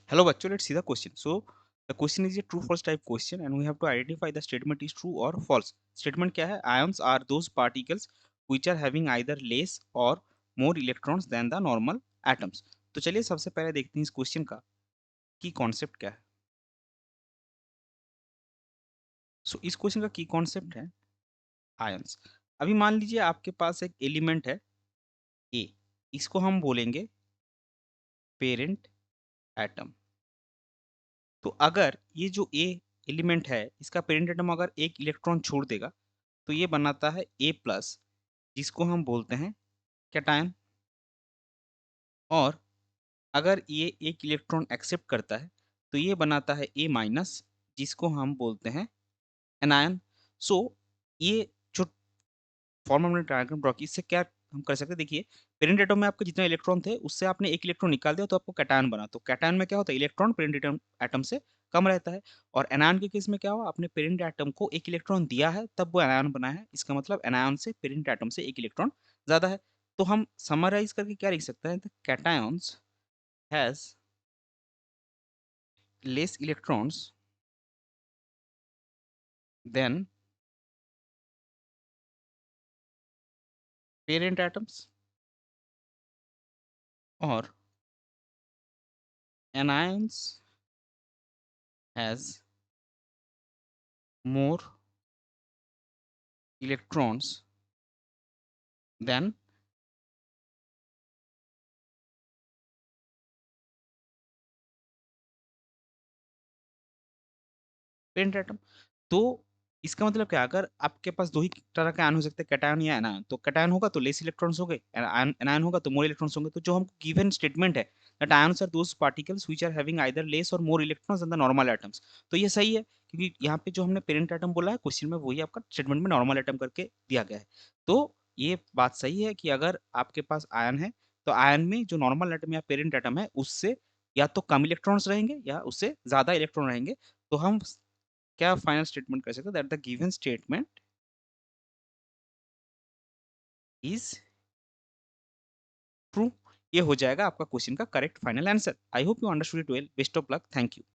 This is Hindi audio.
Hello, bachcho, let's see the question. So the question is a true false type question and we have to identify the statement is true or false. Statement क्या है? Ions are those particles which are having either less or more electrons than the normal atoms. तो चलिए सबसे पहले देखते हैं इस क्वेश्चन का की कॉन्सेप्ट क्या है. सो इस क्वेश्चन का की कॉन्सेप्ट है आयंस. अभी मान लीजिए आपके पास एक एलिमेंट है ए, इसको हम बोलेंगे पेरेंट एटम. तो अगर ये जो ए एलिमेंट है इसका पेरेंट एटम अगर एक इलेक्ट्रॉन छोड़ देगा तो ये बनाता है ए प्लस, जिसको हम बोलते हैं कैटायन. और अगर ये एक इलेक्ट्रॉन एक्सेप्ट करता है तो ये बनाता है ए माइनस, जिसको हम बोलते हैं एनायन. सो ये जो फॉर्म हमने डायग्राम ड्रॉ की इससे क्या हम कर सकते हैं, देखिए पेरेंट एटम में आपके जितने इलेक्ट्रॉन थे उससे आपने एक इलेक्ट्रॉन निकाल दिया तो आपको कैटायन बना. तो कैटायन में क्या होता है, इलेक्ट्रॉन पेरेंट एटम एटम से कम रहता है. और एनायन के केस में क्या हुआ, आपने पेरेंट एटम को एक इलेक्ट्रॉन दिया है तब वो एनायन बना है. इसका मतलब एनायन से पेरेंट एटम से एक इलेक्ट्रॉन ज्यादा है. तो हम समराइज करके क्या लिख सकते हैं, cations has less electrons than parent atoms और anions has more electrons than parent atom. तो इसका मतलब क्या, अगर आपके पास दो ही तरह के आयन हो सकते हैं, कैटायन या एनायन, तो कैटायन होगा तो लेस इलेक्ट्रॉन्स हो गए, एनायन होगा तो मोर इलेक्ट्रॉन्स होंगे. तो जो हमको गिवन स्टेटमेंट है that ions are those particles which are having either less or more electrons than the normal atoms. तो ये सही है क्योंकि यहाँ पे जो हमने पेरेंट एटम बोला है क्वेश्चन में वही आपका स्टेटमेंट में नॉर्मल एटम करके दिया गया है. तो ये बात सही है कि अगर आपके पास आयन है तो आयन में जो नॉर्मल एटम या पेरेंट एटम है उससे या तो कम इलेक्ट्रॉन्स रहेंगे या उससे ज्यादा इलेक्ट्रॉन रहेंगे. तो हम क्या फाइनल स्टेटमेंट कर सकते हैं that the given statement is true. ये हो जाएगा आपका क्वेश्चन का correct final answer. I hope you understood it well. Best of luck. Thank you.